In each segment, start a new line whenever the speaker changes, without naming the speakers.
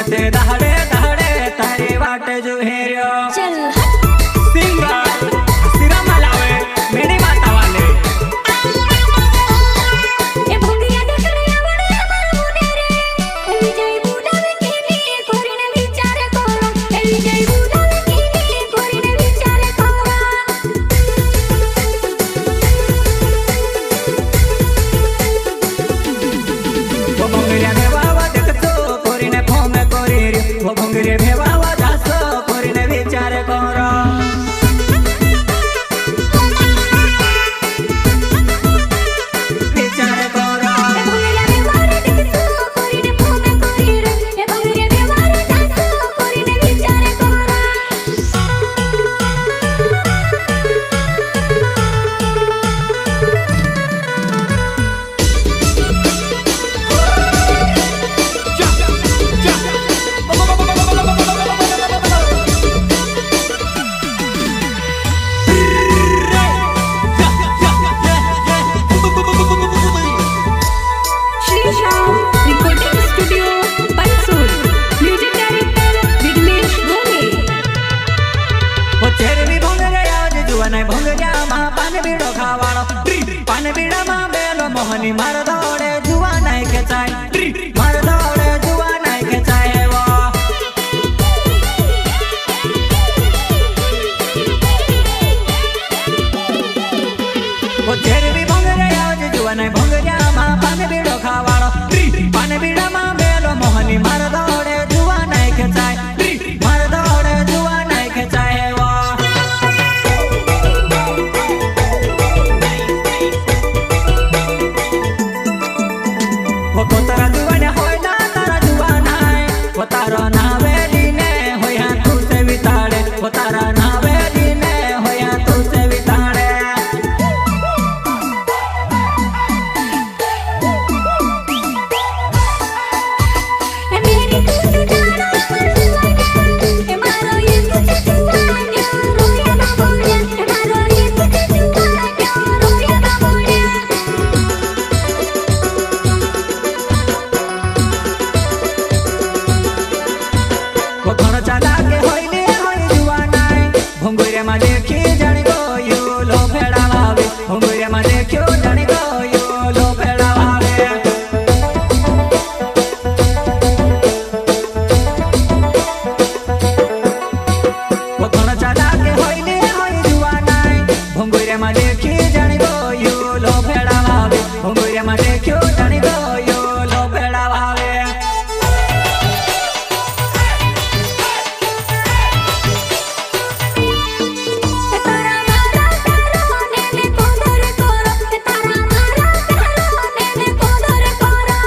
ते दहाड़े दहाड़े तारी वाट जो हेरियो
चल
सिंगर सिरा मलावे मेरी माता वाले
ए भोगिया देख रे आवड़े अमर मुने रे ए विजय बुलावे केली कोरीने विचार करो ए विजय बुलावे केली कोरीने विचार करो
वो भंगरिया भेवावा देखतो कोरीने फोम कोरी रे वो भंगरिया भेवावा जासो कोरीने विचार करो विचार करो
ए भोगिया व्यवहार देखतो कोरीने फोम कोरी रे ए भोगिया व्यवहार जासो कोरीने विचार करो Shrisham recording studio Pansur music director Vighnesh Gole
वो चेरवी भंगरे आज जुवानाय भंगरिया मा पान बीड़ो खावाळो पान बीड़ा मा बेलो मोहनी मार दौड़े जुवानाय खेचाय मार दौड़े जुवानाय खेचाय वो वो चेरवी भंगरे आज जुवानाय भंगरिया मा पान बीड़ो खावाळो पान बीड़ा मा बेलो मोहनी मार दौड़े जुवानाय खेचाय मार दौड़े जुवानाय खेचाय वो वो तारा जुवाना होय ना तारा जुवाना है वो तारा नावे दीने होया तू से विताड़े वो तारा नावे दीने होया तू से विताड़े
ए मेरी तुझे जाना पर जुवाना ए मारो ये तुझे जुवाना रोया ना बोले ए मारो ये तुझे जुवाना रोया ना बोले
वो घण चाला के होइले होय जुवाना है भंगुरे मा देखी जानी गो यो लो फेड़ावे भंगुरे मा देखियो जानी गो यो लो फेड़ावे वो घण चाला के होइले होय जुवाना है भंगुरे मा देखी जानी गो यो लो फेड़ावे भंगुरे मा देखियो जानी गो यो लो फेड़ावे
तारा मारा तारा ने कोदर करो तारा मारा तारा ने कोदर करो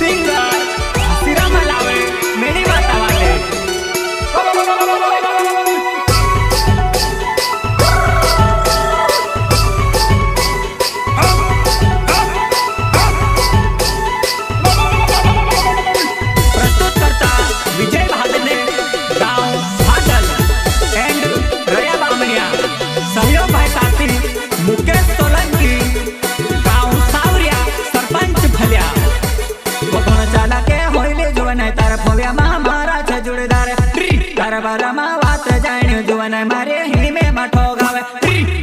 सिंगर सिरा मलावे मेरी माता वाले प्रस्तुत करता विजय भादने गांव भादल एंड रया बामनिया सहयोग भाई साथी मुकेश सोलंकी गांव सावरिया सरपंच भल्या वो घण चाला के होइले जुवनाय तार फव्या मा मारा छ जुड़दार तार बारा मा वात जाण्यो जुवनाय मारे हिमे माठो गावे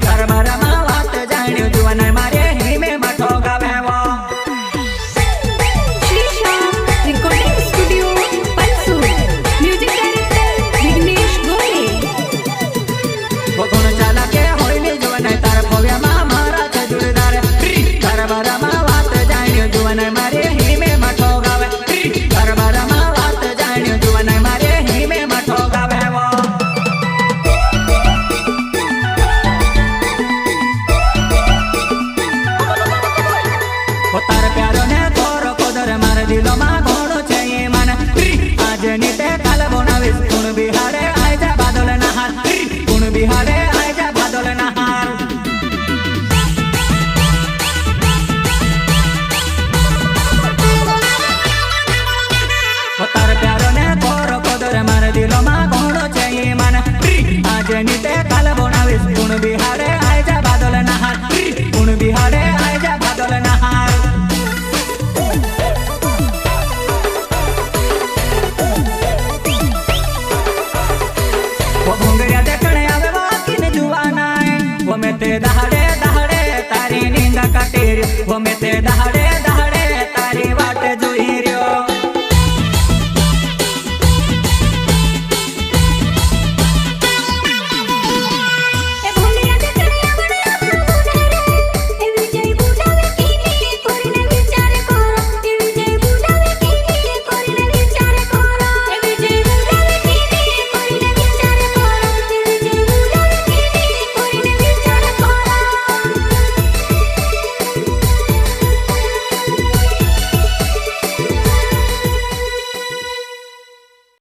तार बारा मा वात जाण्यो जुवनाय मारे हिमे माठो गावे वो
Shrisham recording studio Pansur music director Vighnesh Gole
वो घण चाला के होइले जुवनाय तार फव्या मा मारा छ जुड़दार तार बारा मा वात जाण्यो जुवनाय मारे हिमे माठो गावे तार बारा मा वात जाण्यो जुवनाय मारे हिमे माठो गावे वो वो तार प्यारो ने तोरो कोदर मार दिलो मा घोड़ो छे ये मन आज नीते काल बनावीस कुण बिहारे आय जा बादल नहार कुण बिहारे आय जा बादल नहार वो तार प्यारो ने तोरो कोदर मार दिलो मा घोड़ो छे ये मन आज नीते काल बनावीस कुण बिहारे आय जा बादल नहार कुण बिहारे आय जा बादल नहार તે દહાડે દહાડે તારી નીંદ કાઢી રે, ઓ મેં તે દહાડે